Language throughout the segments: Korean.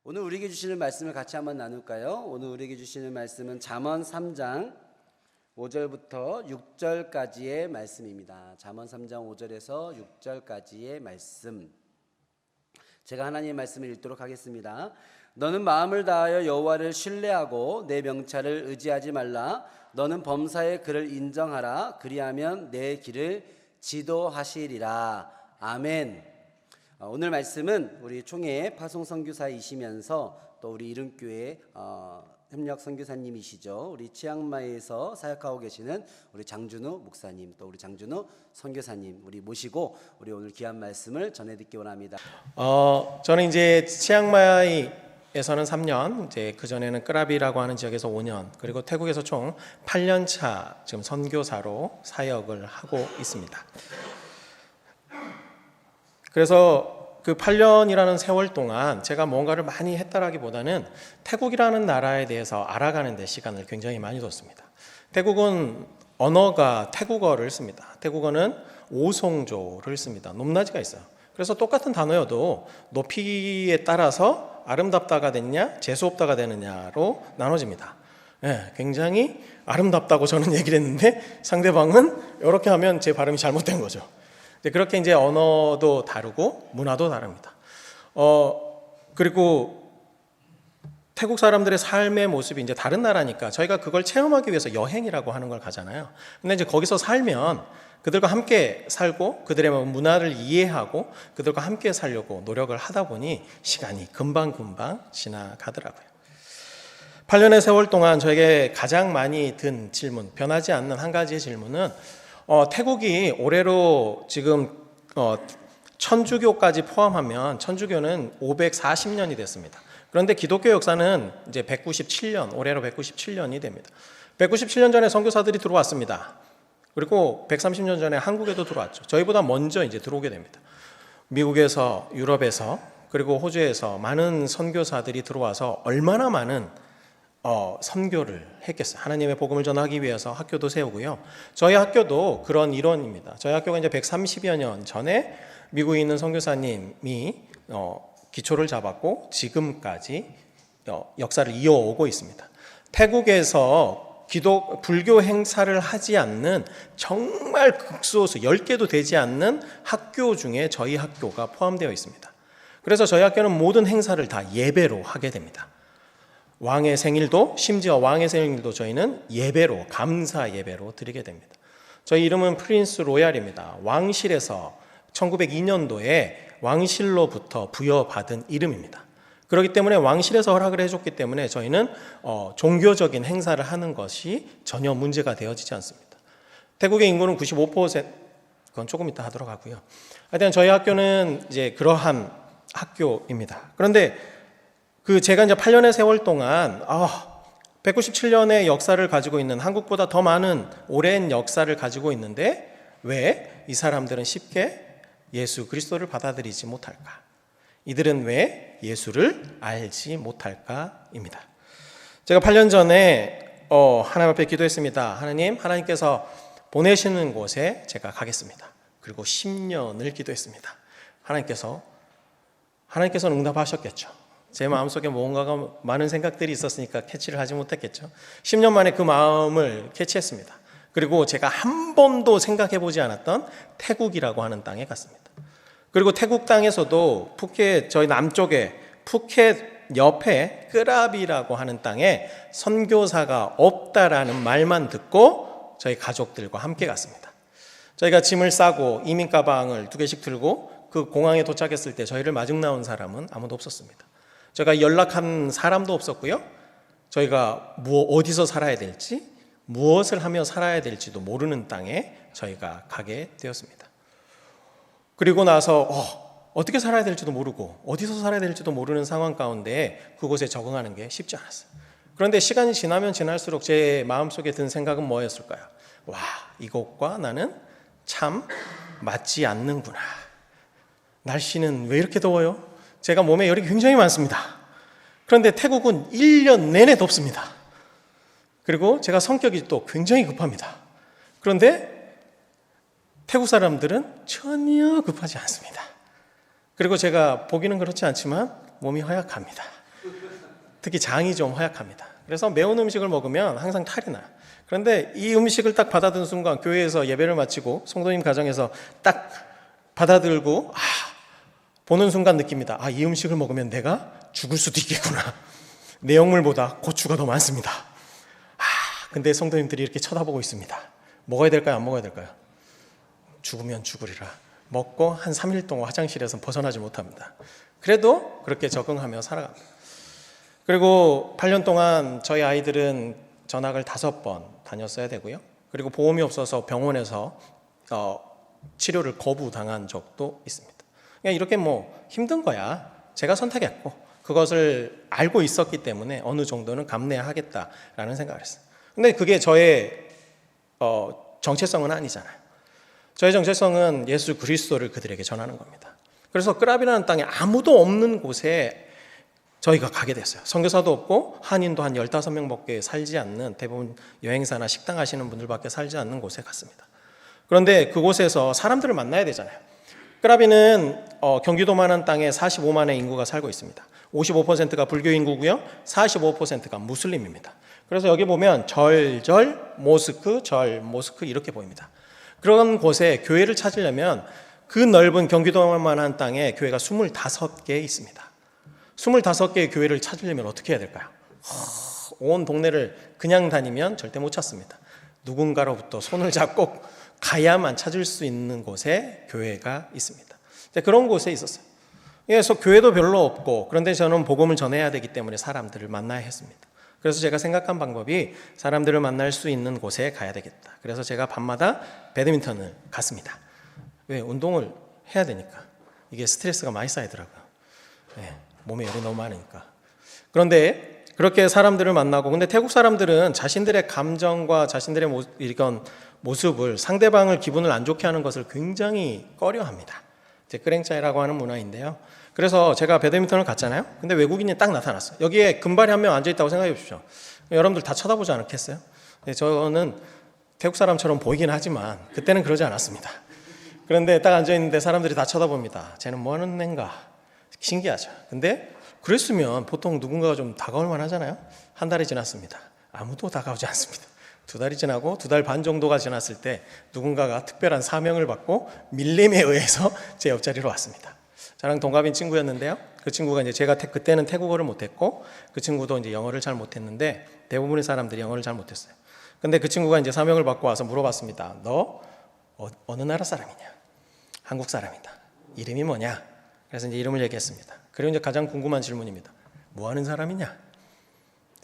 오늘 우리에게 주시는 말씀을 같이 한번 나눌까요? 오늘 우리에게 주시는 말씀은 잠언 3장 5절부터 6절까지의 말씀입니다. 잠언 3장 5절에서 6절까지의 말씀. 제가 하나님의 말씀을 읽도록 하겠습니다. 너는 마음을 다하여 여호와를 신뢰하고 내 명찰을 의지하지 말라. 너는 범사의 그를 인정하라. 그리하면 내 길을 지도하시리라. 아멘. 오늘 말씀은 우리 총회 파송 선교사이시면서 또 우리 이름교회 협력 선교사님이시죠. 우리 치앙마이에서 사역하고 계시는 우리 장준우 목사님, 또 우리 장준우 선교사님 우리 모시고 우리 오늘 귀한 말씀을 전해 듣기 원합니다. 저는 이제 치앙마이에서는 3년, 이제 그 전에는 끄라비라고 하는 지역에서 5년, 그리고 태국에서 총 8년 차 지금 선교사로 사역을 하고 있습니다. 그래서 그 8년이라는 세월 동안 제가 뭔가를 많이 했다라기보다는 태국이라는 나라에 대해서 알아가는 데 시간을 굉장히 많이 뒀습니다. 태국은 언어가 태국어를 씁니다. 태국어는 오송조를 씁니다. 높낮이가 있어요. 그래서 똑같은 단어여도 높이에 따라서 아름답다가 됐냐 재수없다가 되느냐로 나눠집니다. 굉장히 아름답다고 저는 얘기를 했는데 상대방은 이렇게 하면 제 발음이 잘못된 거죠. 그렇게 이제 언어도 다르고 문화도 다릅니다. 그리고 태국 사람들의 삶의 모습이 이제 다른 나라니까 저희가 그걸 체험하기 위해서 여행이라고 하는 걸 가잖아요. 근데 이제 거기서 살면 그들과 함께 살고 그들의 문화를 이해하고 그들과 함께 살려고 노력을 하다 보니 시간이 금방금방 지나가더라고요. 8년의 세월 동안 저에게 가장 많이 든 질문, 변하지 않는 한 가지의 질문은 태국이 올해로 지금 천주교까지 포함하면 천주교는 540년이 됐습니다. 그런데 기독교 역사는 이제 197년, 올해로 197년이 됩니다. 197년 전에 선교사들이 들어왔습니다. 그리고 130년 전에 한국에도 들어왔죠. 저희보다 먼저 이제 들어오게 됩니다. 미국에서, 유럽에서, 그리고 호주에서 많은 선교사들이 들어와서 얼마나 많은 선교를 했겠어요. 하나님의 복음을 전하기 위해서 학교도 세우고요. 저희 학교도 그런 일원입니다. 저희 학교가 이제 130여 년 전에 미국에 있는 선교사님이 기초를 잡았고 지금까지 역사를 이어오고 있습니다. 태국에서 불교 행사를 하지 않는 정말 극소수 10개도 되지 않는 학교 중에 저희 학교가 포함되어 있습니다. 그래서 저희 학교는 모든 행사를 다 예배로 하게 됩니다. 왕의 생일도, 심지어 왕의 생일도 저희는 예배로, 감사 예배로 드리게 됩니다. 저희 이름은 프린스 로얄입니다. 왕실에서 1902년도에 왕실로부터 부여받은 이름입니다. 그렇기 때문에 왕실에서 허락을 해줬기 때문에 저희는 종교적인 행사를 하는 것이 전혀 문제가 되어지지 않습니다. 태국의 인구는 95%, 그건 조금 이따 하도록 하고요. 하여튼 저희 학교는 이제 그러한 학교입니다. 그런데 제가 이제 8년의 세월 동안 197년의 역사를 가지고 있는, 한국보다 더 많은 오랜 역사를 가지고 있는데 왜 이 사람들은 쉽게 예수 그리스도를 받아들이지 못할까? 이들은 왜 예수를 알지 못할까입니다. 제가 8년 전에 하나님 앞에 기도했습니다. 하나님께서 보내시는 곳에 제가 가겠습니다. 그리고 10년을 기도했습니다. 하나님께서는 응답하셨겠죠. 제 마음속에 뭔가가 많은 생각들이 있었으니까 캐치를 하지 못했겠죠. 10년 만에 그 마음을 캐치했습니다. 그리고 제가 한 번도 생각해보지 않았던 태국이라고 하는 땅에 갔습니다. 그리고 태국 땅에서도 푸켓, 저희 남쪽에 푸켓 옆에 끄라비라고 하는 땅에 선교사가 없다라는 말만 듣고 저희 가족들과 함께 갔습니다. 저희가 짐을 싸고 이민 가방을 2개씩 들고 그 공항에 도착했을 때 저희를 마중 나온 사람은 아무도 없었습니다. 제가 연락한 사람도 없었고요. 저희가 어디서 살아야 될지, 무엇을 하며 살아야 될지도 모르는 땅에 저희가 가게 되었습니다. 그리고 나서 어떻게 살아야 될지도 모르고 어디서 살아야 될지도 모르는 상황 가운데 그곳에 적응하는 게 쉽지 않았어요. 그런데 시간이 지나면 지날수록 제 마음속에 든 생각은 뭐였을까요? 이곳과 나는 참 맞지 않는구나. 날씨는 왜 이렇게 더워요? 제가 몸에 열이 굉장히 많습니다. 그런데 태국은 1년 내내 덥습니다. 그리고 제가 성격이 또 굉장히 급합니다. 그런데 태국 사람들은 전혀 급하지 않습니다. 그리고 제가 보기는 그렇지 않지만 몸이 허약합니다. 특히 장이 좀 허약합니다. 그래서 매운 음식을 먹으면 항상 탈이 나요. 그런데 이 음식을 딱 받아든 순간 교회에서 예배를 마치고 성도님 가정에서 딱 받아들고 보는 순간 느낍니다. 이 음식을 먹으면 내가 죽을 수도 있겠구나. 내용물보다 고추가 더 많습니다. 근데 성도님들이 이렇게 쳐다보고 있습니다. 먹어야 될까요? 안 먹어야 될까요? 죽으면 죽으리라. 먹고 한 3일 동안 화장실에서 벗어나지 못합니다. 그래도 그렇게 적응하며 살아갑니다. 그리고 8년 동안 저희 아이들은 전학을 5번 다녔어야 되고요. 그리고 보험이 없어서 병원에서 치료를 거부당한 적도 있습니다. 그냥 이렇게 힘든 거야. 제가 선택했고 그것을 알고 있었기 때문에 어느 정도는 감내하겠다라는 생각을 했어요. 근데 그게 저의 정체성은 아니잖아요. 저의 정체성은 예수 그리스도를 그들에게 전하는 겁니다. 그래서 끄라비라는 땅에 아무도 없는 곳에 저희가 가게 됐어요. 선교사도 없고 한인도 한 15명밖에 살지 않는, 대부분 여행사나 식당 하시는 분들밖에 살지 않는 곳에 갔습니다. 그런데 그곳에서 사람들을 만나야 되잖아요. 끄라비는 경기도만한 땅에 45만의 인구가 살고 있습니다. 55%가 불교 인구고요. 45%가 무슬림입니다. 그래서 여기 보면 절, 모스크 이렇게 보입니다. 그런 곳에 교회를 찾으려면 그 넓은 경기도만한 땅에 교회가 25개 있습니다. 25개의 교회를 찾으려면 어떻게 해야 될까요? 온 동네를 그냥 다니면 절대 못 찾습니다. 누군가로부터 손을 잡고 가야만 찾을 수 있는 곳에 교회가 있습니다. 그런 곳에 있었어요. 그래서 교회도 별로 없고, 그런데 저는 복음을 전해야 되기 때문에 사람들을 만나야 했습니다. 그래서 제가 생각한 방법이 사람들을 만날 수 있는 곳에 가야 되겠다. 그래서 제가 밤마다 배드민턴을 갔습니다. 왜? 운동을 해야 되니까. 이게 스트레스가 많이 쌓이더라고요. 몸에 열이 너무 많으니까. 그런데 그렇게 사람들을 만나고, 근데 태국 사람들은 자신들의 감정과 자신들의 이런 모습을, 상대방을 기분을 안 좋게 하는 것을 굉장히 꺼려합니다. 끄랭짜이라고 하는 문화인데요. 그래서 제가 배드민턴을 갔잖아요. 근데 외국인이 딱 나타났어요. 여기에 금발이 한 명 앉아있다고 생각해 보십시오. 여러분들 다 쳐다보지 않았겠어요? 저는 태국 사람처럼 보이긴 하지만 그때는 그러지 않았습니다. 그런데 딱 앉아있는데 사람들이 다 쳐다봅니다. 쟤는 뭐 하는 애인가? 신기하죠. 근데 그랬으면 보통 누군가가 좀 다가올 만하잖아요. 한 달이 지났습니다. 아무도 다가오지 않습니다. 2달이 지나고 2달 반 정도가 지났을 때 누군가가 특별한 사명을 받고 밀림에 의해서 제 옆자리로 왔습니다. 저랑 동갑인 친구였는데요. 그 친구가 이제 제가 그때는 태국어를 못했고 그 친구도 이제 영어를 잘 못했는데 대부분의 사람들이 영어를 잘 못했어요. 근데 그 친구가 이제 사명을 받고 와서 물어봤습니다. 너 어느 나라 사람이냐? 한국 사람이다. 이름이 뭐냐? 그래서 이제 이름을 얘기했습니다. 그리고 이제 가장 궁금한 질문입니다. 뭐 하는 사람이냐?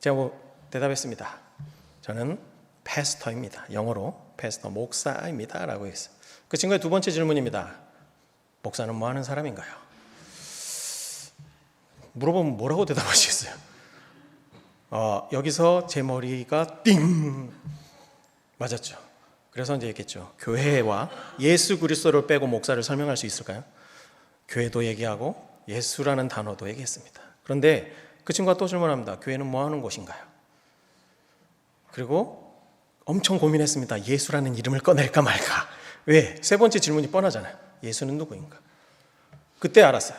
제가 대답했습니다. 저는 패스터입니다. 영어로 패스터, 목사입니다. 라고 했어요. 그 친구의 두 번째 질문입니다. 목사는 뭐 하는 사람인가요? 물어보면 뭐라고 대답하시겠어요? 여기서 제 머리가 띵 맞았죠. 그래서 이제 얘기했죠. 교회와 예수 그리스도를 빼고 목사를 설명할 수 있을까요? 교회도 얘기하고 예수라는 단어도 얘기했습니다. 그런데 그 친구가 또 질문합니다. 교회는 뭐 하는 곳인가요? 그리고 엄청 고민했습니다. 예수라는 이름을 꺼낼까 말까. 왜? 세 번째 질문이 뻔하잖아요. 예수는 누구인가? 그때 알았어요.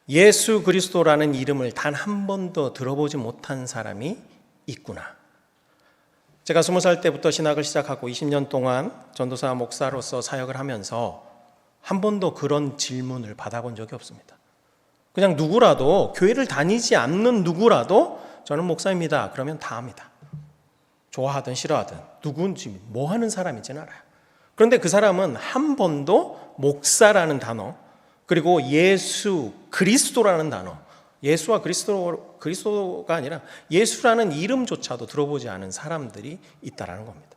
예수 그리스도라는 이름을 단 한 번도 들어보지 못한 사람이 있구나. 제가 20살 때부터 신학을 시작하고 20년 동안 전도사 목사로서 사역을 하면서 한 번도 그런 질문을 받아본 적이 없습니다. 그냥 누구라도, 교회를 다니지 않는 누구라도 저는 목사입니다. 그러면 다 압니다. 좋아하든 싫어하든 누군지 뭐 하는 사람인지는 알아요. 그런데 그 사람은 한 번도 목사라는 단어, 그리고 예수 그리스도라는 단어, 예수와 그리스도가 아니라 예수라는 이름조차도 들어보지 않은 사람들이 있다라는 겁니다.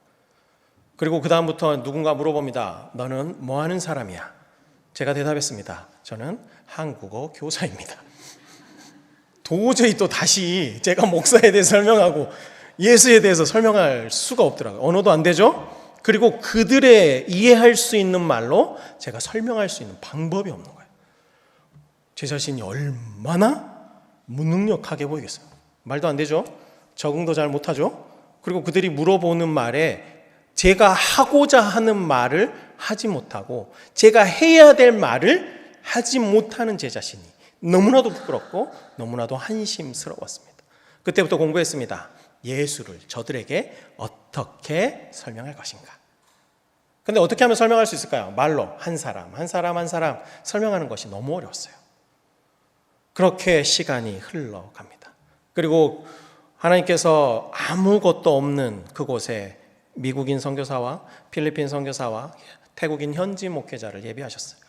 그리고 그 다음부터 누군가 물어봅니다. 너는 뭐 하는 사람이야? 제가 대답했습니다. 저는 한국어 교사입니다. 도저히 또 다시 제가 목사에 대해 설명하고 예수에 대해서 설명할 수가 없더라고요. 언어도 안 되죠? 그리고 그들의 이해할 수 있는 말로 제가 설명할 수 있는 방법이 없는 거예요. 제 자신이 얼마나 무능력하게 보이겠어요. 말도 안 되죠? 적응도 잘 못하죠? 그리고 그들이 물어보는 말에 제가 하고자 하는 말을 하지 못하고 제가 해야 될 말을 하지 못하는 제 자신이 너무나도 부끄럽고 너무나도 한심스러웠습니다. 그때부터 공부했습니다. 예수를 저들에게 어떻게 설명할 것인가. 근데 어떻게 하면 설명할 수 있을까요? 말로 한 사람 설명하는 것이 너무 어려웠어요. 그렇게 시간이 흘러갑니다. 그리고 하나님께서 아무것도 없는 그곳에 미국인 선교사와 필리핀 선교사와 태국인 현지 목회자를 예비하셨어요.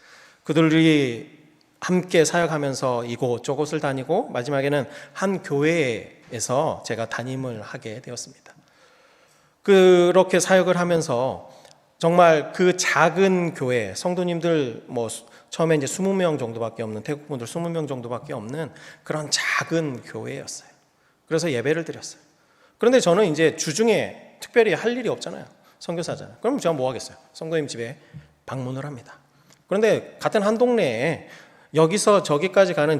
그들이 함께 사역하면서 이곳 저곳을 다니고 마지막에는 한 교회에서 제가 담임을 하게 되었습니다. 그렇게 사역을 하면서 정말 그 작은 교회, 성도님들 처음에 이제 20명 정도밖에 없는, 태국 분들 20명 정도밖에 없는 그런 작은 교회였어요. 그래서 예배를 드렸어요. 그런데 저는 이제 주중에 특별히 할 일이 없잖아요. 선교사잖아요. 그럼 제가 뭐 하겠어요? 성도님 집에 방문을 합니다. 그런데 같은 한 동네에 여기서 저기까지 가는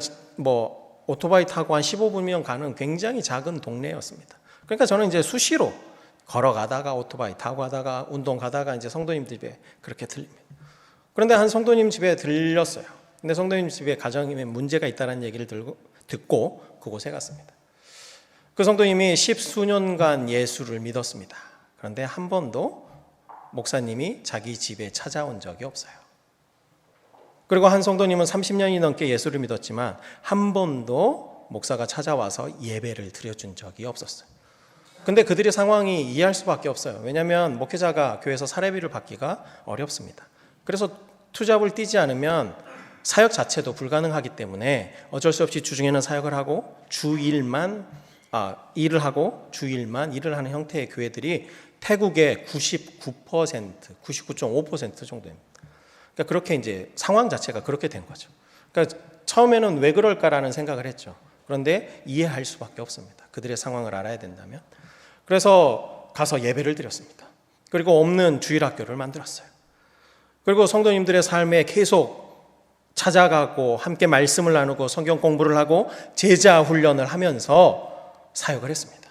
오토바이 타고 한 15분이면 가는 굉장히 작은 동네였습니다. 그러니까 저는 이제 수시로 걸어가다가 오토바이 타고 가다가 운동 가다가 이제 성도님 집에 그렇게 들립니다. 그런데 한 성도님 집에 들렸어요. 근데 성도님 집에 가정에 문제가 있다는 얘기를 듣고 그곳에 갔습니다. 그 성도님이 10수년간 예수를 믿었습니다. 그런데 한 번도 목사님이 자기 집에 찾아온 적이 없어요. 그리고 한 성도님은 30년이 넘게 예수를 믿었지만 한 번도 목사가 찾아와서 예배를 드려준 적이 없었어요. 근데 그들의 상황이 이해할 수밖에 없어요. 왜냐하면 목회자가 교회에서 사례비를 받기가 어렵습니다. 그래서 투잡을 뛰지 않으면 사역 자체도 불가능하기 때문에 어쩔 수 없이 주중에는 사역을 하고 일을 하고 주일만 일을 하는 형태의 교회들이 태국의 99%, 99.5% 정도입니다. 그러니까 그렇게 이제 상황 자체가 그렇게 된 거죠. 그러니까 처음에는 왜 그럴까라는 생각을 했죠. 그런데 이해할 수밖에 없습니다. 그들의 상황을 알아야 된다면. 그래서 가서 예배를 드렸습니다. 그리고 없는 주일학교를 만들었어요. 그리고 성도님들의 삶에 계속 찾아가고 함께 말씀을 나누고 성경 공부를 하고 제자 훈련을 하면서 사역을 했습니다.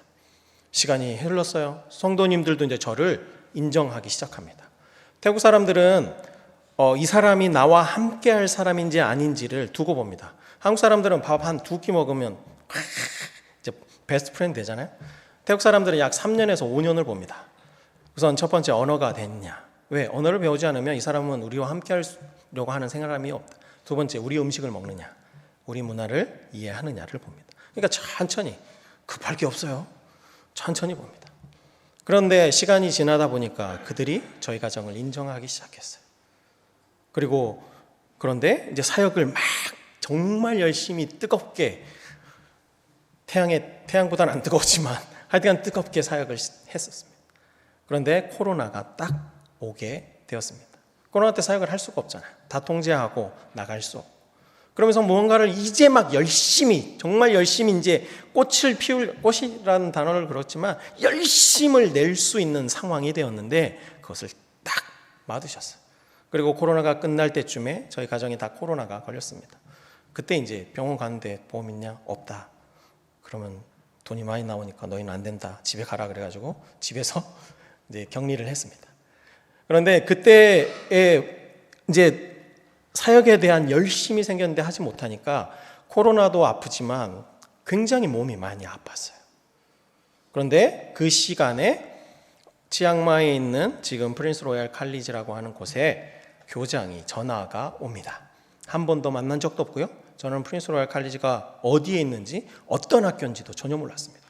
시간이 흘렀어요. 성도님들도 이제 저를 인정하기 시작합니다. 태국 사람들은 이 사람이 나와 함께 할 사람인지 아닌지를 두고 봅니다. 한국 사람들은 밥 한 2끼 먹으면 이제 베스트 프렌드 되잖아요. 태국 사람들은 약 3년에서 5년을 봅니다. 우선 첫 번째, 언어가 됐냐. 왜? 언어를 배우지 않으면 이 사람은 우리와 함께 하려고 하는 생각이 없다. 두 번째, 우리 음식을 먹느냐, 우리 문화를 이해하느냐를 봅니다. 그러니까 천천히, 급할 게 없어요. 천천히 봅니다. 그런데 시간이 지나다 보니까 그들이 저희 가정을 인정하기 시작했어요. 그런데 이제 사역을 막 정말 열심히 뜨겁게, 태양보다는 안 뜨거웠지만 하여간 뜨겁게 사역을 했었습니다. 그런데 코로나가 딱 오게 되었습니다. 코로나 때 사역을 할 수가 없잖아요. 다 통제하고 나갈 수 없고. 그러면서 무언가를 이제 막 열심히, 정말 열심히 이제 꽃이라는 단어를 그렇지만 열심을 낼 수 있는 상황이 되었는데 그것을 딱 맞으셨어요. 그리고 코로나가 끝날 때쯤에 저희 가정이 다 코로나가 걸렸습니다. 그때 이제 병원 가는데 보험 있냐? 없다. 그러면 돈이 많이 나오니까 너희는 안 된다. 집에 가라 그래가지고 집에서 이제 격리를 했습니다. 그런데 그때에 이제 사역에 대한 열심이 생겼는데 하지 못하니까 코로나도 아프지만 굉장히 몸이 많이 아팠어요. 그런데 그 시간에 치앙마이에 있는 지금 프린스 로얄 칼리지라고 하는 곳에 교장이 전화가 옵니다. 한 번도 만난 적도 없고요. 저는 프린스 로얄 칼리지가 어디에 있는지 어떤 학교인지도 전혀 몰랐습니다.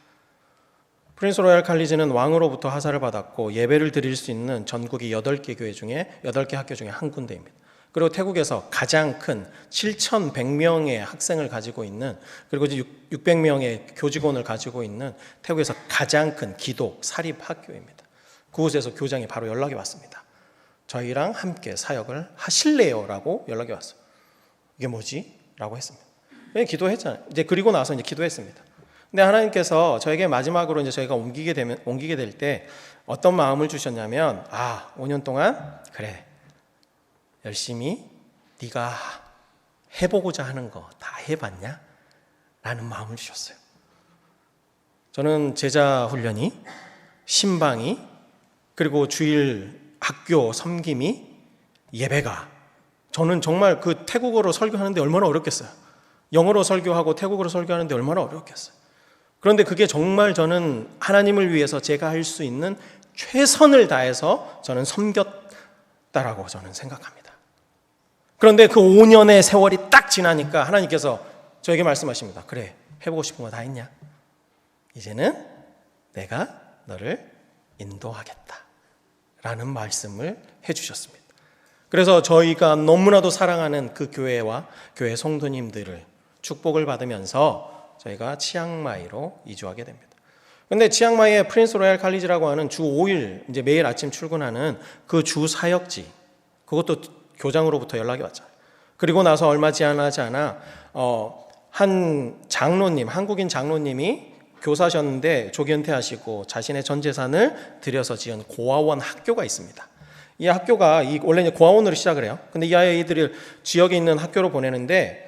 프린스 로얄 칼리지는 왕으로부터 하사를 받았고 예배를 드릴 수 있는 전국의 8개 교회 중에 8개 학교 중에 한 군데입니다. 그리고 태국에서 가장 큰 7,100명의 학생을 가지고 있는, 그리고 600명의 교직원을 가지고 있는 태국에서 가장 큰 기독 사립 학교입니다. 그곳에서 교장이 바로 연락이 왔습니다. 저희랑 함께 사역을 하실래요? 라고 연락이 왔어요. 이게 뭐지? 라고 했습니다. 기도했잖아요. 이제 그리고 나서 이제 기도했습니다. 근데 하나님께서 저에게 마지막으로 이제 저희가 옮기게 될 때 어떤 마음을 주셨냐면, 5년 동안 그래, 열심히 네가 해보고자 하는 거 다 해봤냐? 라는 마음을 주셨어요. 저는 제자 훈련이, 신방이, 그리고 주일 학교 섬김이, 예배가, 저는 정말 그 태국어로 설교하는데 얼마나 어렵겠어요. 영어로 설교하고 태국어로 설교하는데 얼마나 어려웠겠어요. 그런데 그게 정말 저는 하나님을 위해서 제가 할 수 있는 최선을 다해서 저는 섬겼다라고 저는 생각합니다. 그런데 그 5년의 세월이 딱 지나니까 하나님께서 저에게 말씀하십니다. 그래, 해보고 싶은 거 다 했냐? 이제는 내가 너를 인도하겠다 라는 말씀을 해주셨습니다. 그래서 저희가 너무나도 사랑하는 그 교회와 교회 성도님들을 축복을 받으면서 저희가 치앙마이로 이주하게 됩니다. 근데 치앙마이의 프린스 로얄 칼리지라고 하는 주 5일 이제 매일 아침 출근하는 그 주 사역지, 그것도 교장으로부터 연락이 왔잖아요. 그리고 나서 얼마 지나지 않아 한 장로님, 한국인 장로님이 교사셨는데 조기 은퇴하시고 자신의 전 재산을 들여서 지은 고아원 학교가 있습니다. 이 학교가 원래 고아원으로 시작을 해요. 근데 이 아이들을 지역에 있는 학교로 보내는데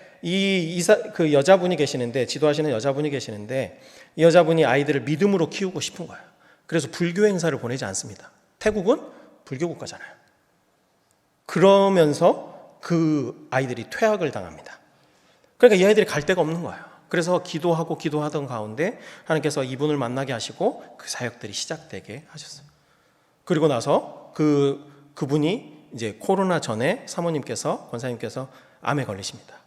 그 여자분이 계시는데, 지도하시는 여자분이 계시는데, 이 여자분이 아이들을 믿음으로 키우고 싶은 거예요. 그래서 불교 행사를 보내지 않습니다. 태국은 불교 국가잖아요. 그러면서 그 아이들이 퇴학을 당합니다. 그러니까 이 아이들이 갈 데가 없는 거예요. 그래서 기도하던 가운데 하나님께서 이분을 만나게 하시고 그 사역들이 시작되게 하셨어요. 그리고 나서 그분이 이제 코로나 전에 권사님께서 암에 걸리십니다.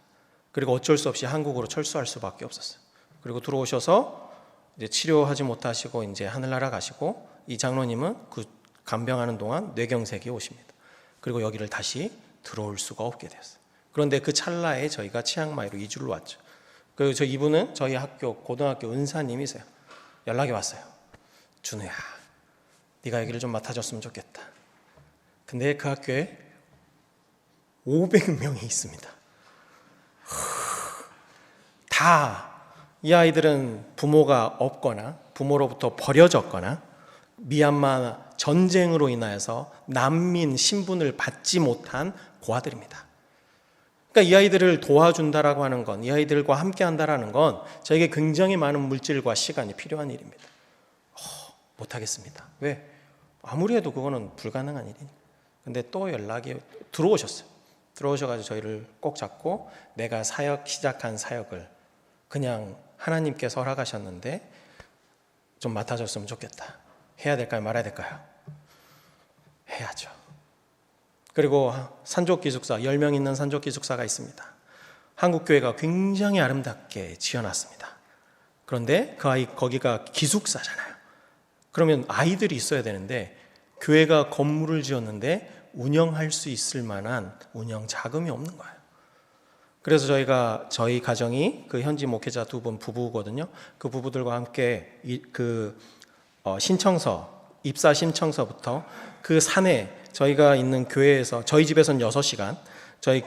그리고 어쩔 수 없이 한국으로 철수할 수밖에 없었어요. 그리고 들어오셔서 이제 치료하지 못하시고 이제 하늘나라 가시고, 이 장로님은 그 간병하는 동안 뇌경색이 오십니다. 그리고 여기를 다시 들어올 수가 없게 되었어요. 그런데 그 찰나에 저희가 치앙마이로 이주를 왔죠. 그리고 이분은 저희 학교 고등학교 은사님이세요. 연락이 왔어요. 준우야, 네가 여기를 좀 맡아줬으면 좋겠다. 근데 그 학교에 500명이 있습니다. 다 이 아이들은 부모가 없거나 부모로부터 버려졌거나 미얀마 전쟁으로 인하여서 난민 신분을 받지 못한 고아들입니다. 그러니까 이 아이들을 도와준다라고 하는 건, 이 아이들과 함께 한다라는 건 저에게 굉장히 많은 물질과 시간이 필요한 일입니다. 못하겠습니다. 왜? 아무리 해도 그거는 불가능한 일이니까. 근데 또 연락이 들어오셨어요. 들어오셔가지고 저희를 꼭 잡고, 내가 시작한 사역을 그냥 하나님께서 허락하셨는데 좀 맡아줬으면 좋겠다. 해야 될까요? 말아야 될까요? 해야죠. 그리고 산족기숙사, 10명 있는 산족기숙사가 있습니다. 한국교회가 굉장히 아름답게 지어놨습니다. 그런데 거기가 기숙사잖아요. 그러면 아이들이 있어야 되는데 교회가 건물을 지었는데 운영할 수 있을 만한 운영 자금이 없는 거예요. 그래서 저희 가정이 그 현지 목회자 2분 부부거든요. 그 부부들과 함께 입사 신청서부터 그 산에 저희가 있는 교회에서, 저희 집에서는 6시간,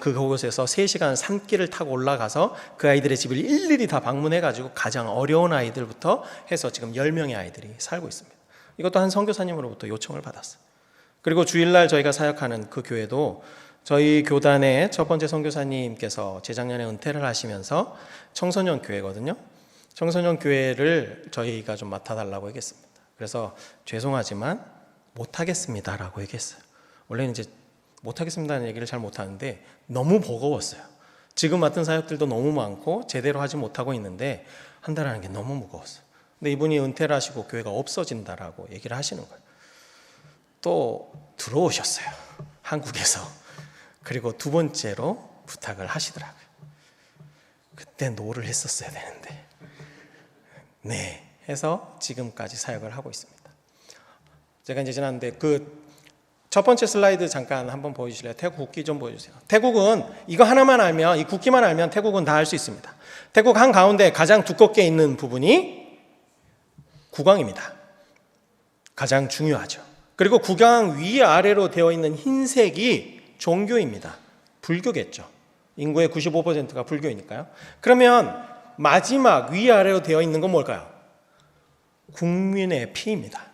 그곳에서 3시간 산길을 타고 올라가서 그 아이들의 집을 일일이 다 방문해가지고 가장 어려운 아이들부터 해서 지금 10명의 아이들이 살고 있습니다. 이것도 한 선교사님으로부터 요청을 받았어요. 그리고 주일날 저희가 사역하는 그 교회도 저희 교단의 첫 번째 선교사님께서 재작년에 은퇴를 하시면서 청소년 교회거든요. 청소년 교회를 저희가 좀 맡아달라고 얘기했습니다. 그래서 죄송하지만 못하겠습니다라고 얘기했어요. 원래는 이제 못하겠습니다는 얘기를 잘 못하는데 너무 버거웠어요. 지금 맡은 사역들도 너무 많고 제대로 하지 못하고 있는데 한다라는 게 너무 무거웠어요. 근데 이분이 은퇴를 하시고 교회가 없어진다라고 얘기를 하시는 거예요. 또 들어오셨어요. 한국에서. 그리고 2번째로 부탁을 하시더라고요. 그때 노를 했었어야 되는데. 네, 해서 지금까지 사역을 하고 있습니다. 제가 이제 지났는데 첫 번째 슬라이드 잠깐 한번 보여주실래요? 태국 국기 좀 보여주세요. 태국은 이거 하나만 알면, 이 국기만 알면 태국은 다 할 수 있습니다. 태국 한가운데 가장 두껍게 있는 부분이 국왕입니다. 가장 중요하죠. 그리고 국왕 위아래로 되어 있는 흰색이 종교입니다. 불교겠죠. 인구의 95%가 불교이니까요. 그러면 마지막 위아래로 되어 있는 건 뭘까요? 국민의 피입니다.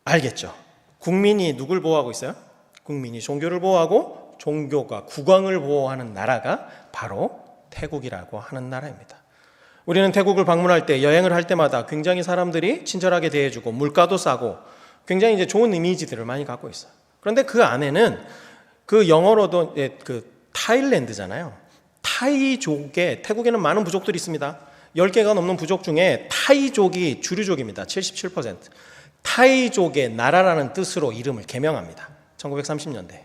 알겠죠? 국민이 누굴 보호하고 있어요? 국민이 종교를 보호하고 종교가 국왕을 보호하는 나라가 바로 태국이라고 하는 나라입니다. 우리는 태국을 방문할 때, 여행을 할 때마다 굉장히 사람들이 친절하게 대해주고 물가도 싸고 굉장히 이제 좋은 이미지들을 많이 갖고 있어요. 그런데 그 안에는 그 영어로도 타일랜드잖아요. 타이족에, 태국에는 많은 부족들이 있습니다. 10개가 넘는 부족 중에 타이족이 주류족입니다. 77%. 타이족의 나라라는 뜻으로 이름을 개명합니다. 1930년대.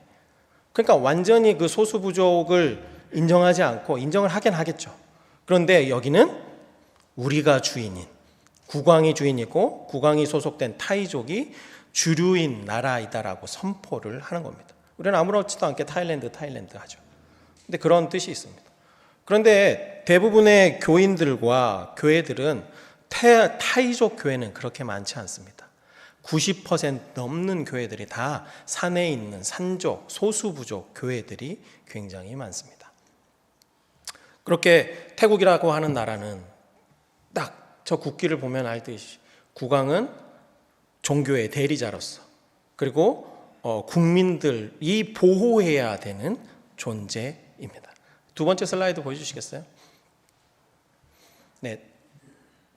그러니까 완전히 그 소수 부족을 인정하지 않고, 인정을 하긴 하겠죠. 그런데 여기는 우리가 주인인, 국왕이 주인이고 국왕이 소속된 타이족이 주류인 나라이다라고 선포를 하는 겁니다. 우리는 아무렇지도 않게 타일랜드 하죠. 근데 그런 뜻이 있습니다. 그런데 대부분의 교인들과 교회들은 타이족 교회는 그렇게 많지 않습니다. 90% 넘는 교회들이 다 산에 있는 산족, 소수부족 교회들이 굉장히 많습니다. 그렇게 태국이라고 하는 나라는 딱 저 국기를 보면 알듯이 국왕은 종교의 대리자로서, 그리고 국민들이 보호해야 되는 존재입니다. 두 번째 슬라이드 보여주시겠어요? 네,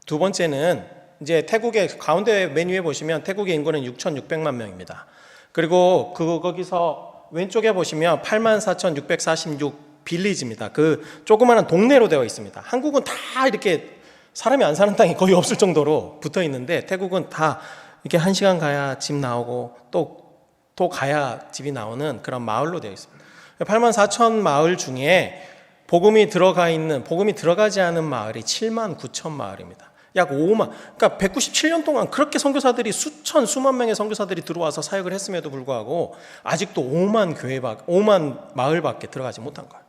두 번째는 이제 태국의 가운데 맨 위에 보시면 태국의 인구는 6,600만 명입니다. 그리고 거기서 왼쪽에 보시면 84,646 빌리지입니다. 그 조그마한 동네로 되어 있습니다. 한국은 다 이렇게 사람이 안 사는 땅이 거의 없을 정도로 붙어 있는데 태국은 다 이렇게 1시간 가야 집 나오고 또 가야 집이 나오는 그런 마을로 되어 있습니다. 84,000 마을 중에 복음이 들어가지 않은 마을이 7만 9천 마을입니다. 약 5만, 그러니까 197년 동안 그렇게 선교사들이 수만 명의 선교사들이 들어와서 사역을 했음에도 불구하고 아직도 5만 마을밖에 들어가지 못한 거예요.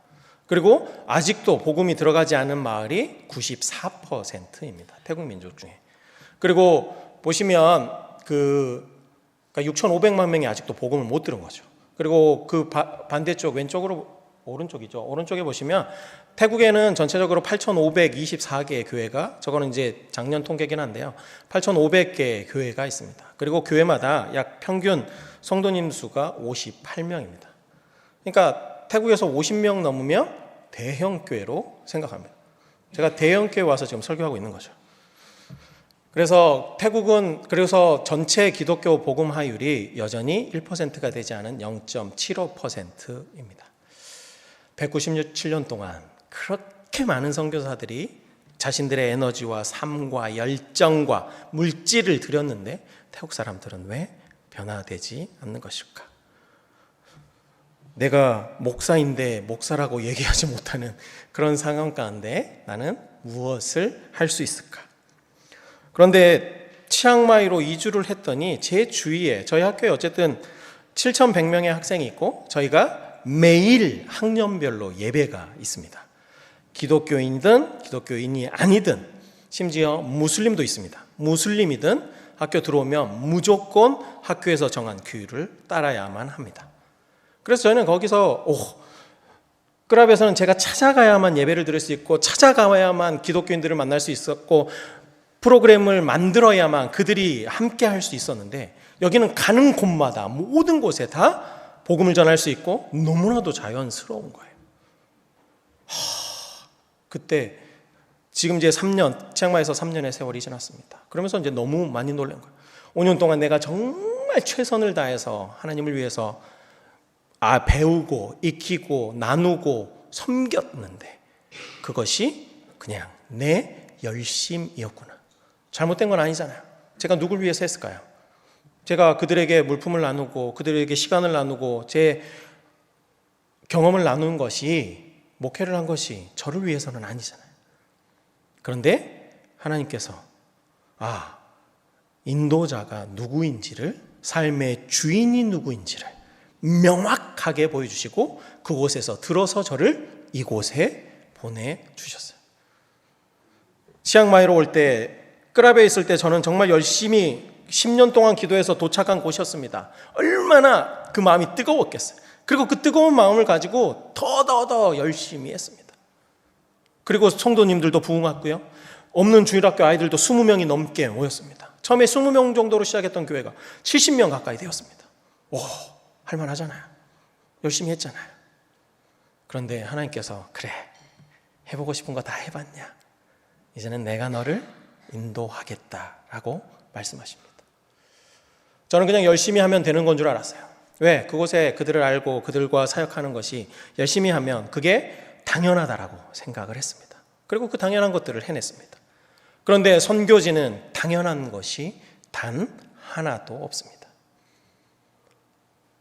그리고 아직도 복음이 들어가지 않은 마을이 94%입니다. 태국 민족 중에. 그리고 보시면 그러니까 6,500만 명이 아직도 복음을 못 들은 거죠. 그리고 그 반대쪽 오른쪽에 보시면 태국에는 전체적으로 8,524개의 교회가, 저거는 이제 작년 통계긴 한데요, 8,500개의 교회가 있습니다. 그리고 교회마다 약 평균 성도님 수가 58명입니다. 그러니까 태국에서 50명 넘으면 대형 교회로 생각합니다. 제가 대형 교회 와서 지금 설교하고 있는 거죠. 그래서 태국은 전체 기독교 복음화율이 여전히 1%가 되지 않은 0.75%입니다. 197년 동안 그렇게 많은 선교사들이 자신들의 에너지와 삶과 열정과 물질을 들였는데 태국 사람들은 왜 변화되지 않는 것일까? 내가 목사인데 목사라고 얘기하지 못하는 그런 상황 가운데 나는 무엇을 할 수 있을까? 그런데 치앙마이로 이주를 했더니 제 주위에, 저희 학교에 어쨌든 7,100명의 학생이 있고 저희가 매일 학년별로 예배가 있습니다. 기독교인이든 기독교인이 아니든, 심지어 무슬림도 있습니다. 무슬림이든 학교 들어오면 무조건 학교에서 정한 규율을 따라야만 합니다. 그래서 저희는 거기서 끄랍에서는 제가 찾아가야만 예배를 드릴 수 있고 찾아가야만 기독교인들을 만날 수 있었고 프로그램을 만들어야만 그들이 함께 할 수 있었는데, 여기는 가는 곳마다 모든 곳에 다 복음을 전할 수 있고 너무나도 자연스러운 거예요. 그때 지금 이제 치앙마이에서 3년의 세월이 지났습니다. 그러면서 이제 너무 많이 놀란 거예요. 5년 동안 내가 정말 최선을 다해서 하나님을 위해서 배우고 익히고 나누고 섬겼는데 그것이 그냥 내 열심이었구나. 잘못된 건 아니잖아요. 제가 누굴 위해서 했을까요? 제가 그들에게 물품을 나누고 그들에게 시간을 나누고 제 경험을 나눈 것이, 목회를 한 것이 저를 위해서는 아니잖아요. 그런데 하나님께서 인도자가 누구인지를, 삶의 주인이 누구인지를 명확하게 보여주시고 그곳에서 들어서 저를 이곳에 보내주셨어요. 치앙마이로 올 때, 끄랍에 있을 때 저는 정말 열심히 10년 동안 기도해서 도착한 곳이었습니다. 얼마나 그 마음이 뜨거웠겠어요. 그리고 그 뜨거운 마음을 가지고 더 열심히 했습니다. 그리고 성도님들도 부흥했고요. 없는 주일학교 아이들도 20명이 넘게 모였습니다. 처음에 20명 정도로 시작했던 교회가 70명 가까이 되었습니다. 할만하잖아요. 열심히 했잖아요. 그런데 하나님께서 그래, 해보고 싶은 거 다 해봤냐? 이제는 내가 너를 인도하겠다라고 말씀하십니다. 저는 그냥 열심히 하면 되는 건 줄 알았어요. 왜? 그곳에 그들을 알고 그들과 사역하는 것이, 열심히 하면 그게 당연하다라고 생각을 했습니다. 그리고 그 당연한 것들을 해냈습니다. 그런데 선교지는 당연한 것이 단 하나도 없습니다.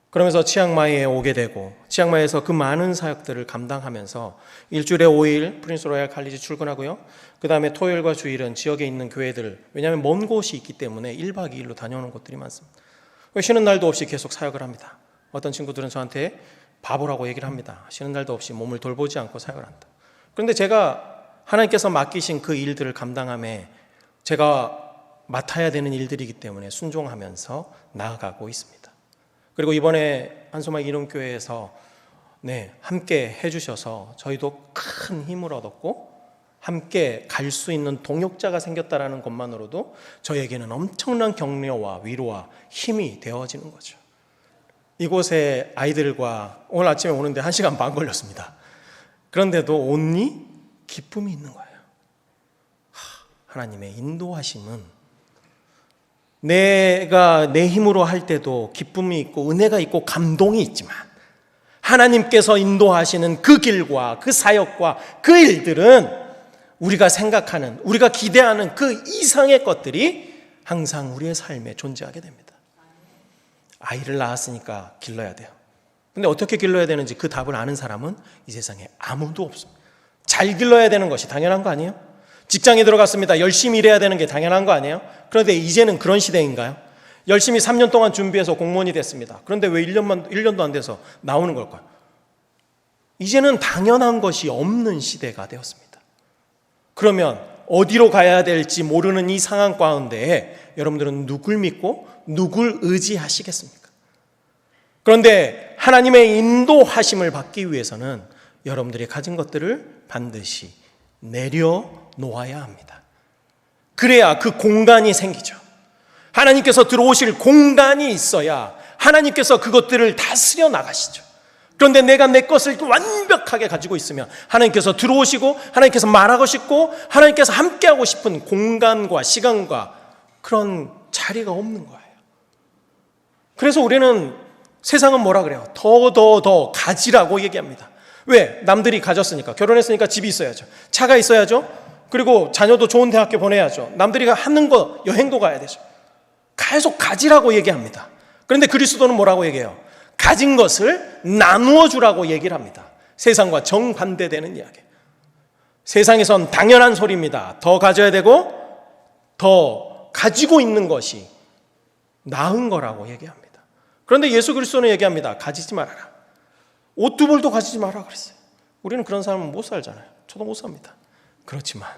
그러면서 치앙마이에 오게 되고 치앙마이에서 그 많은 사역들을 감당하면서 일주일에 5일 프린스 로얄 칼리지 출근하고요. 그 다음에 토요일과 주일은 지역에 있는 교회들, 왜냐하면 먼 곳이 있기 때문에 1박 2일로 다녀오는 곳들이 많습니다. 쉬는 날도 없이 계속 사역을 합니다. 어떤 친구들은 저한테 바보라고 얘기를 합니다. 쉬는 날도 없이 몸을 돌보지 않고 사역을 한다. 그런데 제가 하나님께서 맡기신 그 일들을 감당함에 제가 맡아야 되는 일들이기 때문에 순종하면서 나아가고 있습니다. 그리고 이번에 한소마 이름교회에서 함께 해주셔서 저희도 큰 힘을 얻었고 함께 갈 수 있는 동역자가 생겼다라는 것만으로도 저에게는 엄청난 격려와 위로와 힘이 되어지는 거죠. 이곳에 아이들과 오늘 아침에 오는데 1시간 반 걸렸습니다. 그런데도 온니 기쁨이 있는 거예요. 하나님의 인도하심은 내가 내 힘으로 할 때도 기쁨이 있고 은혜가 있고 감동이 있지만 하나님께서 인도하시는 그 길과 그 사역과 그 일들은 우리가 생각하는, 우리가 기대하는 그 이상의 것들이 항상 우리의 삶에 존재하게 됩니다. 아이를 낳았으니까 길러야 돼요. 근데 어떻게 길러야 되는지 그 답을 아는 사람은 이 세상에 아무도 없습니다. 잘 길러야 되는 것이 당연한 거 아니에요? 직장에 들어갔습니다. 열심히 일해야 되는 게 당연한 거 아니에요? 그런데 이제는 그런 시대인가요? 열심히 3년 동안 준비해서 공무원이 됐습니다. 그런데 왜 1년도 안 돼서 나오는 걸까요? 이제는 당연한 것이 없는 시대가 되었습니다. 그러면 어디로 가야 될지 모르는 이 상황 가운데 여러분들은 누굴 믿고 누굴 의지하시겠습니까? 그런데 하나님의 인도하심을 받기 위해서는 여러분들이 가진 것들을 반드시 내려놓아야 합니다. 그래야 그 공간이 생기죠. 하나님께서 들어오실 공간이 있어야 하나님께서 그것들을 다스려 나가시죠. 그런데 내가 내 것을 완벽하게 가지고 있으면 하나님께서 들어오시고 하나님께서 말하고 싶고 하나님께서 함께하고 싶은 공간과 시간과 그런 자리가 없는 거예요. 그래서 우리는 세상은 뭐라 그래요? 더 가지라고 얘기합니다. 왜? 남들이 가졌으니까. 결혼했으니까 집이 있어야죠. 차가 있어야죠. 그리고 자녀도 좋은 대학교 보내야죠. 남들이 하는 거 여행도 가야 되죠. 계속 가지라고 얘기합니다. 그런데 그리스도는 뭐라고 얘기해요? 가진 것을 나누어 주라고 얘기를 합니다. 세상과 정반대되는 이야기. 세상에선 당연한 소리입니다. 더 가져야 되고 더 가지고 있는 것이 나은 거라고 얘기합니다. 그런데 예수 그리스도는 얘기합니다. 가지지 말아라. 옷 두 벌도 가지지 말아라 그랬어요. 우리는 그런 삶은 못 살잖아요. 저도 못 삽니다. 그렇지만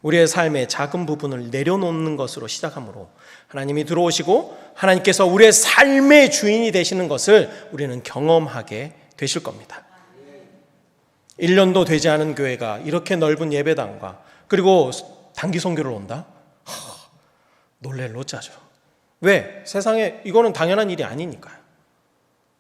우리의 삶의 작은 부분을 내려놓는 것으로 시작함으로 하나님이 들어오시고 하나님께서 우리의 삶의 주인이 되시는 것을 우리는 경험하게 되실 겁니다. 1년도 되지 않은 교회가 이렇게 넓은 예배당과 그리고 단기 선교를 온다? 놀랄 노자죠. 왜? 세상에 이거는 당연한 일이 아니니까요.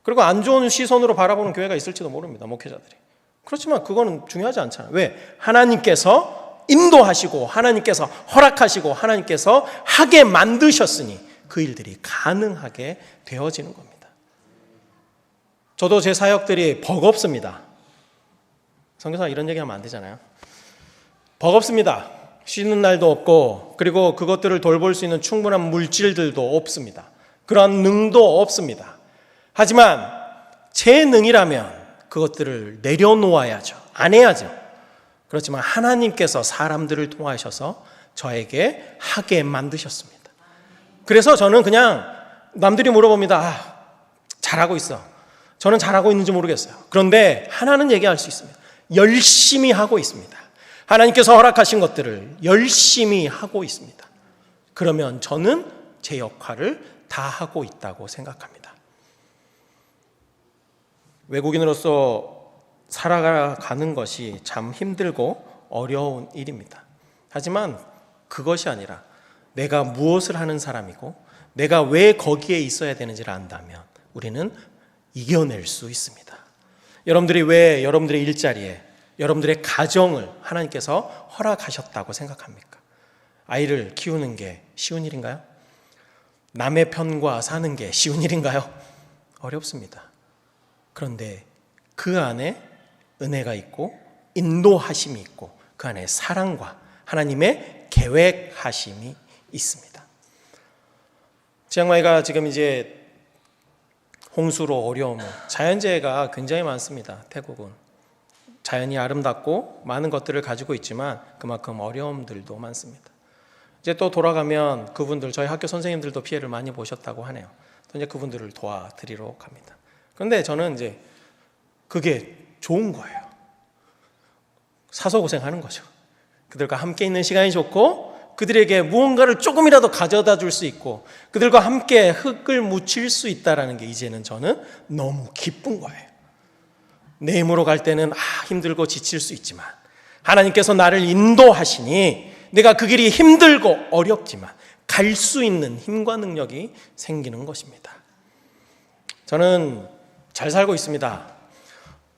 그리고 안 좋은 시선으로 바라보는 교회가 있을지도 모릅니다. 목회자들이. 그렇지만 그거는 중요하지 않잖아요. 왜? 하나님께서 인도하시고 하나님께서 허락하시고 하나님께서 하게 만드셨으니 그 일들이 가능하게 되어지는 겁니다. 저도 제 사역들이 버겁습니다. 선교사 이런 얘기하면 안 되잖아요. 버겁습니다. 쉬는 날도 없고 그리고 그것들을 돌볼 수 있는 충분한 물질들도 없습니다. 그러한 능도 없습니다. 하지만 제 능이라면 그것들을 내려놓아야죠. 안 해야죠. 그렇지만 하나님께서 사람들을 통하셔서 저에게 하게 만드셨습니다. 그래서 저는 그냥 남들이 물어봅니다. 잘하고 있어. 저는 잘하고 있는지 모르겠어요. 그런데 하나는 얘기할 수 있습니다. 열심히 하고 있습니다. 하나님께서 허락하신 것들을 열심히 하고 있습니다. 그러면 저는 제 역할을 다 하고 있다고 생각합니다. 외국인으로서 살아가는 것이 참 힘들고 어려운 일입니다. 하지만 그것이 아니라 내가 무엇을 하는 사람이고 내가 왜 거기에 있어야 되는지를 안다면 우리는 이겨낼 수 있습니다. 여러분들이 왜 여러분들의 일자리에 여러분들의 가정을 하나님께서 허락하셨다고 생각합니까? 아이를 키우는 게 쉬운 일인가요? 남의 편과 사는 게 쉬운 일인가요? 어렵습니다. 그런데 그 안에 은혜가 있고 인도하심이 있고 그 안에 사랑과 하나님의 계획하심이 있습니다. 치앙마이가 지금 이제 홍수로 어려움, 자연재해가 굉장히 많습니다. 태국은 자연이 아름답고 많은 것들을 가지고 있지만 그만큼 어려움들도 많습니다. 이제 또 돌아가면 그분들, 저희 학교 선생님들도 피해를 많이 보셨다고 하네요. 또 이제 그분들을 도와드리러 갑니다. 그런데 저는 이제 그게 좋은 거예요. 사서 고생하는 거죠. 그들과 함께 있는 시간이 좋고 그들에게 무언가를 조금이라도 가져다 줄 수 있고 그들과 함께 흙을 묻힐 수 있다는 게 이제는 저는 너무 기쁜 거예요. 내 힘으로 갈 때는 힘들고 지칠 수 있지만 하나님께서 나를 인도하시니 내가 그 길이 힘들고 어렵지만 갈 수 있는 힘과 능력이 생기는 것입니다. 저는 잘 살고 있습니다.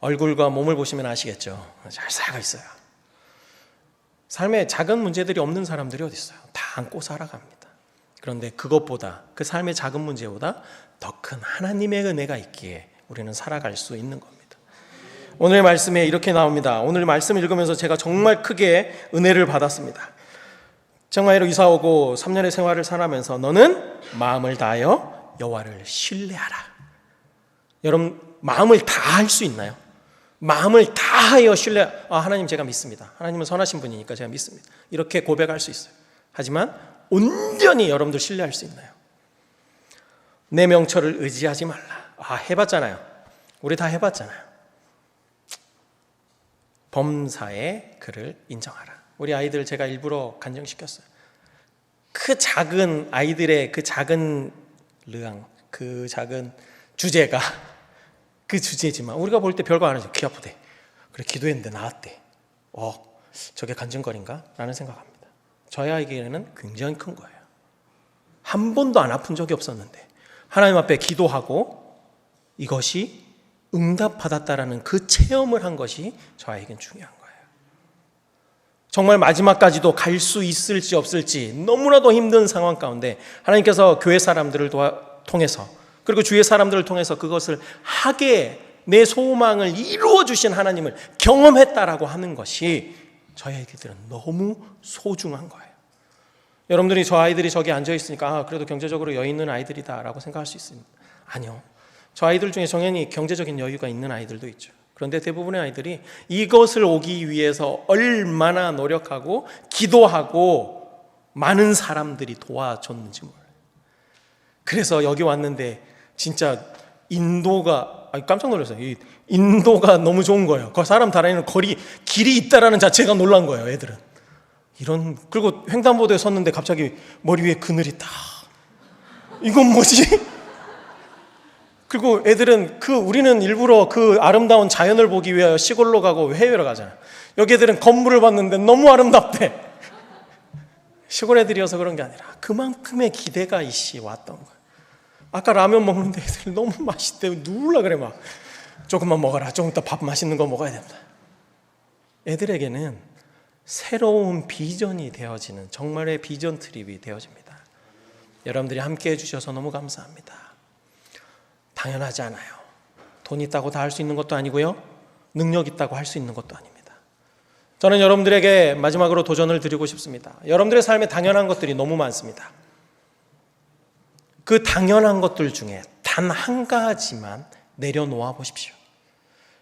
얼굴과 몸을 보시면 아시겠죠. 잘 살고 있어요. 삶에 작은 문제들이 없는 사람들이 어디 있어요? 다 안고 살아갑니다. 그런데 그것보다, 그 삶의 작은 문제보다 더 큰 하나님의 은혜가 있기에 우리는 살아갈 수 있는 겁니다. 오늘 말씀에 이렇게 나옵니다. 오늘 말씀을 읽으면서 제가 정말 크게 은혜를 받았습니다. 치앙마이로 이사 오고 3년의 생활을 살아가면서 너는 마음을 다하여 여호와를 신뢰하라. 여러분, 마음을 다할 수 있나요? 마음을 다하여 하나님 제가 믿습니다. 하나님은 선하신 분이니까 제가 믿습니다. 이렇게 고백할 수 있어요. 하지만 온전히 여러분들 신뢰할 수 있나요? 내 명철을 의지하지 말라. 해봤잖아요. 우리 다 해봤잖아요. 범사의 그를 인정하라. 우리 아이들 제가 일부러 간증시켰어요. 그 작은 아이들의 그 작은 르앙, 그 작은 주제가 그 주제지만 우리가 볼 때 별거 안 하죠. 귀 아프대. 그래 기도했는데 나았대. 저게 간증거리인가? 라는 생각합니다. 저희 아이에게는 굉장히 큰 거예요. 한 번도 안 아픈 적이 없었는데 하나님 앞에 기도하고 이것이 응답받았다라는 그 체험을 한 것이 저에겐 중요한 거예요. 정말 마지막까지도 갈 수 있을지 없을지 너무나도 힘든 상황 가운데 하나님께서 교회 사람들을 통해서 그리고 주위의 사람들을 통해서 그것을 하게 내 소망을 이루어 주신 하나님을 경험했다라고 하는 것이 저희 아이들은 너무 소중한 거예요. 여러분들이 저 아이들이 저기 앉아 있으니까 그래도 경제적으로 여유 있는 아이들이다라고 생각할 수 있습니다. 아니요. 저 아이들 중에 정연히 경제적인 여유가 있는 아이들도 있죠. 그런데 대부분의 아이들이 이것을 오기 위해서 얼마나 노력하고 기도하고 많은 사람들이 도와줬는지 몰라요. 그래서 여기 왔는데 진짜 인도가 깜짝 놀랐어요. 인도가 너무 좋은 거예요. 그 사람 다니는 길이 있다라는 자체가 놀란 거예요. 애들은 그리고 횡단보도에 섰는데 갑자기 머리 위에 그늘이 딱 이건 뭐지? 그리고 애들은 우리는 일부러 그 아름다운 자연을 보기 위하여 시골로 가고 해외로 가잖아요. 여기 애들은 건물을 봤는데 너무 아름답대. 시골 애들이어서 그런 게 아니라 그만큼의 기대가 왔던 거예요. 아까 라면 먹는데 애들 너무 맛있대. 누울라 그래 막. 조금만 먹어라. 조금 이따 밥 맛있는 거 먹어야 된다. 애들에게는 새로운 비전이 되어지는 정말의 비전 트립이 되어집니다. 여러분들이 함께 해주셔서 너무 감사합니다. 당연하지 않아요. 돈 있다고 다 할 수 있는 것도 아니고요. 능력 있다고 할 수 있는 것도 아닙니다. 저는 여러분들에게 마지막으로 도전을 드리고 싶습니다. 여러분들의 삶에 당연한 것들이 너무 많습니다. 그 당연한 것들 중에 단 한 가지만 내려놓아 보십시오.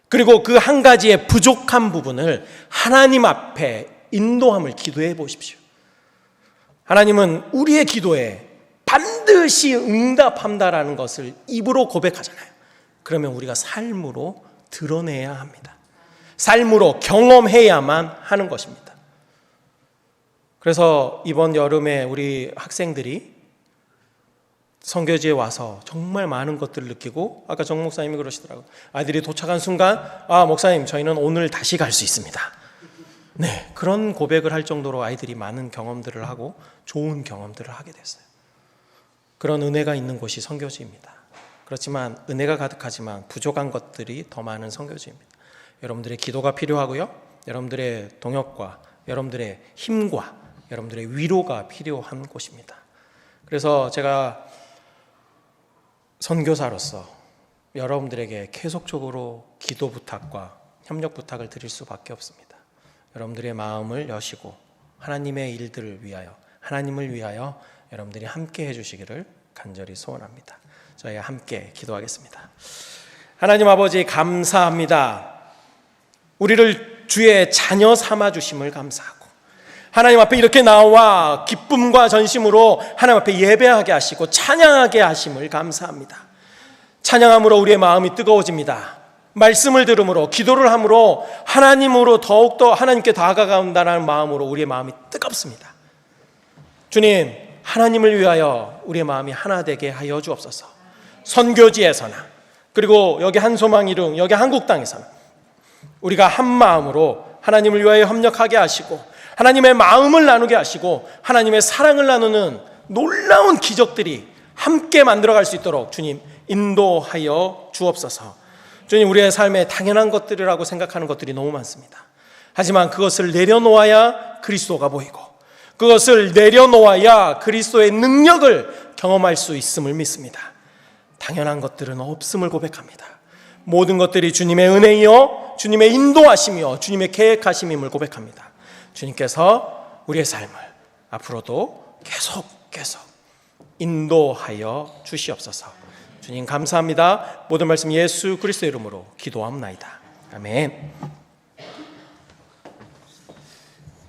그리고 그 한 가지의 부족한 부분을 하나님 앞에 인도함을 기도해 보십시오. 하나님은 우리의 기도에 반드시 응답한다라는 것을 입으로 고백하잖아요. 그러면 우리가 삶으로 드러내야 합니다. 삶으로 경험해야만 하는 것입니다. 그래서 이번 여름에 우리 학생들이 선교지에 와서 정말 많은 것들을 느끼고 아까 정 목사님이 그러시더라고요. 아이들이 도착한 순간 목사님 저희는 오늘 다시 갈 수 있습니다. 네, 그런 고백을 할 정도로 아이들이 많은 경험들을 하고 좋은 경험들을 하게 됐어요. 그런 은혜가 있는 곳이 선교지입니다. 그렇지만 은혜가 가득하지만 부족한 것들이 더 많은 선교지입니다. 여러분들의 기도가 필요하고요. 여러분들의 동역과 여러분들의 힘과 여러분들의 위로가 필요한 곳입니다. 그래서 제가 선교사로서 여러분들에게 계속적으로 기도 부탁과 협력 부탁을 드릴 수밖에 없습니다. 여러분들의 마음을 여시고 하나님의 일들을 위하여, 하나님을 위하여 여러분들이 함께 해주시기를 간절히 소원합니다. 저희 함께 기도하겠습니다. 하나님 아버지, 감사합니다. 우리를 주의 자녀 삼아주심을 감사하고 하나님 앞에 이렇게 나와 기쁨과 전심으로 하나님 앞에 예배하게 하시고 찬양하게 하심을 감사합니다. 찬양함으로 우리의 마음이 뜨거워집니다. 말씀을 들음으로, 기도를 함으로 하나님으로 더욱더 하나님께 다가간다는 마음으로 우리의 마음이 뜨겁습니다. 주님, 하나님을 위하여 우리의 마음이 하나 되게 하여 주옵소서. 선교지에서나, 그리고 여기 한소망이릉, 여기 한국 땅에서나 우리가 한 마음으로 하나님을 위하여 협력하게 하시고 하나님의 마음을 나누게 하시고 하나님의 사랑을 나누는 놀라운 기적들이 함께 만들어갈 수 있도록 주님 인도하여 주옵소서. 주님, 우리의 삶에 당연한 것들이라고 생각하는 것들이 너무 많습니다. 하지만 그것을 내려놓아야 그리스도가 보이고 그것을 내려놓아야 그리스도의 능력을 경험할 수 있음을 믿습니다. 당연한 것들은 없음을 고백합니다. 모든 것들이 주님의 은혜이요 주님의 인도하심이요 주님의 계획하심임을 고백합니다. 주님께서 우리의 삶을 앞으로도 계속 인도하여 주시옵소서. 주님 감사합니다. 모든 말씀 예수 그리스도의 이름으로 기도합나이다. 아멘.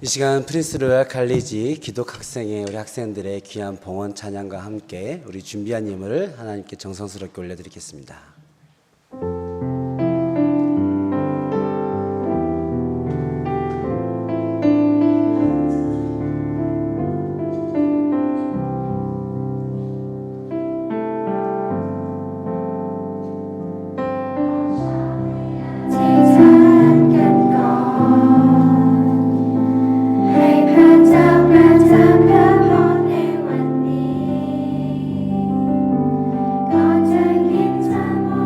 이 시간 프린스 로얄 칼리지 기독학생의 우리 학생들의 귀한 봉헌 찬양과 함께 우리 준비한 예물을 하나님께 정성스럽게 올려드리겠습니다. Hãy subscribe cho kênh Ghiền Mì Gõ để không bỏ lỡ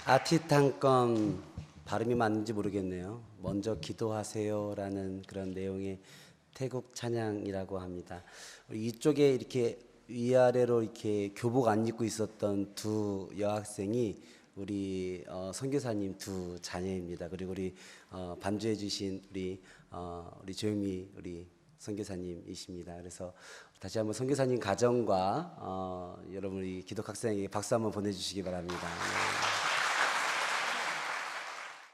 아티탕건 발음이 맞는지 모르겠네요. 먼저 기도하세요라는 그런 내용의 태국 찬양이라고 합니다. 이쪽에 이렇게 위아래로 이렇게 교복 안 입고 있었던 두 여학생이 우리 선교사님 두 자녀입니다. 그리고 우리 반주해 주신 우리 조영미 우리 선교사님이십니다. 그래서 다시 한번 선교사님 가정과 여러분 우리 기독학생에게 박수 한번 보내주시기 바랍니다. 네.